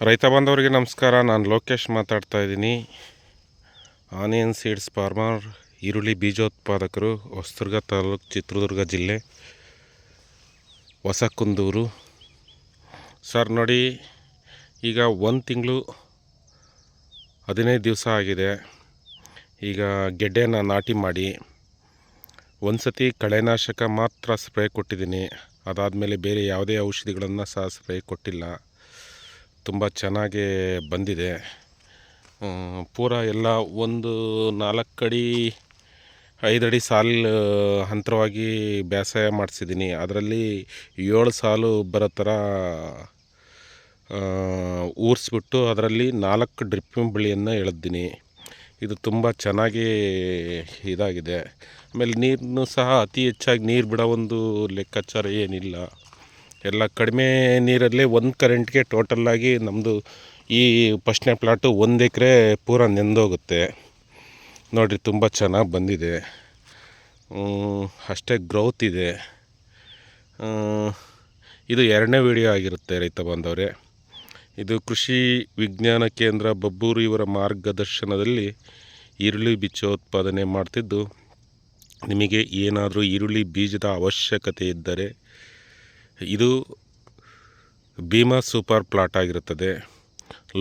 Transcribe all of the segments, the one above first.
ರೈತ ಬಾಂಧವರಿಗೆ ನಮಸ್ಕಾರ. ನಾನು ಲೋಕೇಶ್ ಮಾತಾಡ್ತಾ ಇದ್ದೀನಿ. ಆನಿಯನ್ ಸೀಡ್ಸ್ ಫಾರ್ಮರ್, ಈರುಳ್ಳಿ ಬೀಜೋತ್ಪಾದಕರು, ಹೊಸದುರ್ಗ ತಾಲೂಕು, ಚಿತ್ರದುರ್ಗ ಜಿಲ್ಲೆ, ಹೊಸಕುಂದೂರು. ಸರ್ ನೋಡಿ, ಈಗ 1 ತಿಂಗಳು 15 ದಿವಸ ಆಗಿದೆ. ಈಗ ಗೆಡ್ಡೆನ ನಾಟಿ ಮಾಡಿ ಒಂದು ಸತಿ ಕಳೆನಾಶಕ ಮಾತ್ರ ಸ್ಪ್ರೇ ಕೊಟ್ಟಿದ್ದೀನಿ. ಅದಾದಮೇಲೆ ಬೇರೆ ಯಾವುದೇ ಔಷಧಿಗಳನ್ನು ಸಹ ಸ್ಪ್ರೇ ಕೊಟ್ಟಿಲ್ಲ. ತುಂಬ ಚೆನ್ನಾಗೇ ಬಂದಿದೆ. ಪೂರ ಎಲ್ಲ ಒಂದು 4 ಅಡಿ 5 ಅಡಿ ಸಾಲು ಅಂತರವಾಗಿ ಬೇಸಾಯ ಮಾಡಿಸಿದ್ದೀನಿ. ಅದರಲ್ಲಿ 7 ಸಾಲು ಬರೋ ಥರ ಊರಿಸ್ಬಿಟ್ಟು ಅದರಲ್ಲಿ 4 ಡ್ರಿಪ್ಪಿಂಗ್ ಬಳ್ಳಿಯನ್ನು ಎಳೆದಿದ್ದೀನಿ. ಇದು ತುಂಬ ಚೆನ್ನಾಗಿ ಇದಾಗಿದೆ. ಆಮೇಲೆ ನೀರನ್ನು ಸಹ ಅತಿ ಹೆಚ್ಚಾಗಿ ನೀರು ಬಿಡೋ ಒಂದು ಲೆಕ್ಕಾಚಾರ ಏನಿಲ್ಲ. ಎಲ್ಲ ಕಡಿಮೆ ನೀರಲ್ಲೇ 1 ಕರೆಂಟ್ಗೆ ಟೋಟಲ್ಲಾಗಿ ನಮ್ಮದು ಈ ಫಸ್ಟ್ನೇ ಪ್ಲಾಟು 1 ಎಕರೆ ಪೂರ ನೆಂದೋಗುತ್ತೆ. ನೋಡಿರಿ, ತುಂಬ ಚೆನ್ನಾಗಿ ಬಂದಿದೆ. ಅಷ್ಟೇ ಗ್ರೌತ್ ಇದೆ. ಇದು 2ನೇ ವಿಡಿಯೋ ಆಗಿರುತ್ತೆ ರೈತ ಬಾಂಧವರೇ. ಇದು ಕೃಷಿ ವಿಜ್ಞಾನ ಕೇಂದ್ರ ಬಬ್ಬೂರು ಇವರ ಮಾರ್ಗದರ್ಶನದಲ್ಲಿ ಈರುಳ್ಳಿ ಬೀಜೋತ್ಪಾದನೆ ಮಾಡ್ತಿದ್ದು, ನಿಮಗೆ ಏನಾದರೂ ಈರುಳ್ಳಿ ಬೀಜದ ಅವಶ್ಯಕತೆ ಇದ್ದರೆ ಇದು ಭೀಮಾ ಸೂಪರ್ ಪ್ಲಾಟ್ ಆಗಿರುತ್ತದೆ.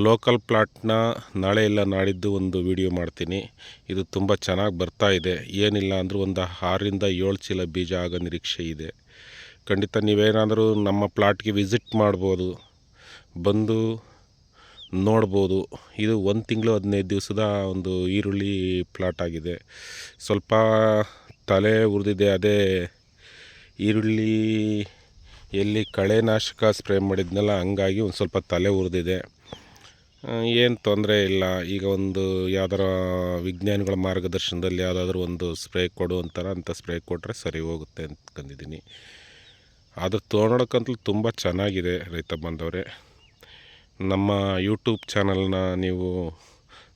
ಲೋಕಲ್ ಪ್ಲಾಟ್ನ ನಾಳೆ ಇಲ್ಲ ನಾಡಿದ್ದು ಒಂದು ವಿಡಿಯೋ ಮಾಡ್ತೀನಿ. ಇದು ತುಂಬ ಚೆನ್ನಾಗಿ ಬರ್ತಾ ಇದೆ. ಏನಿಲ್ಲ ಅಂದರೂ ಒಂದು 6ರಿಂದ 7 ಚೀಲ ಬೀಜ ಆಗೋ ನಿರೀಕ್ಷೆ ಇದೆ. ಖಂಡಿತ ನೀವೇನಾದರೂ ನಮ್ಮ ಪ್ಲಾಟ್ಗೆ ವಿಸಿಟ್ ಮಾಡ್ಬೋದು, ಬಂದು ನೋಡ್ಬೋದು. ಇದು 1 ತಿಂಗಳು 15 ದಿವಸದ ಒಂದು ಈರುಳ್ಳಿ ಪ್ಲಾಟ್ ಆಗಿದೆ. ಸ್ವಲ್ಪ ತಲೆ ಉರಿದಿದೆ. ಅದೇ ಈರುಳ್ಳಿ ಎಲ್ಲಿ ಕಳೆನಾಶಕ ಸ್ಪ್ರೇ ಮಾಡಿದ್ನಲ್ಲ, ಹಂಗಾಗಿ ಒಂದು ಸ್ವಲ್ಪ ತಲೆ ಉರಿದಿದೆ. ಏನು ತೊಂದರೆ ಇಲ್ಲ. ಈಗ ಒಂದು ಯಾವ್ದಾರ ವಿಜ್ಞಾನಿಗಳ ಮಾರ್ಗದರ್ಶನದಲ್ಲಿ ಯಾವುದಾದ್ರೂ ಒಂದು ಸ್ಪ್ರೇ ಕೊಡು ಅಂತ ಸ್ಪ್ರೇ ಕೊಟ್ಟರೆ ಸರಿ ಹೋಗುತ್ತೆ ಅಂದ್ಕೊಂಡಿದ್ದೀನಿ. ಅದು ತೊಗೊಳಕ್ಕಂತೂ ತುಂಬ ಚೆನ್ನಾಗಿದೆ ರೈತ ಬಾಂಧವರೇ. ನಮ್ಮ ಯೂಟ್ಯೂಬ್ ಚಾನಲ್ನ ನೀವು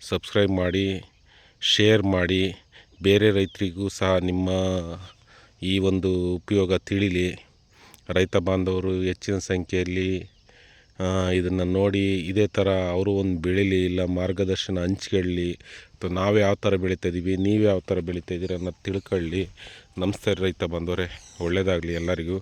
ಸಬ್ಸ್ಕ್ರೈಬ್ ಮಾಡಿ, ಶೇರ್ ಮಾಡಿ, ಬೇರೆ ರೈತರಿಗೂ ಸಹ ನಿಮ್ಮ ಈ ಒಂದು ಉಪಯೋಗ ತಿಳಿಲಿ. ರೈತ ಬಾಂಧವರು ಹೆಚ್ಚಿನ ಸಂಖ್ಯೆಯಲ್ಲಿ ಇದನ್ನು ನೋಡಿ ಇದೇ ಥರ ಅವರು ಒಂದು ಬೆಳೀಲಿ, ಇಲ್ಲ ಮಾರ್ಗದರ್ಶನ ಹಂಚ್ಕೊಳ್ಳಿ. ಅಥವಾ ನಾವು ಯಾವ ಥರ ಬೆಳೀತಾಯಿದ್ದೀವಿ, ನೀವು ಯಾವ ಥರ ಬೆಳೀತಾಯಿದ್ದೀರ ಅನ್ನೋದು ತಿಳ್ಕೊಳ್ಳಿ. ನಮಸ್ತೆ ರೈತ ಬಾಂಧವರೇ, ಒಳ್ಳೆಯದಾಗಲಿ ಎಲ್ಲರಿಗೂ.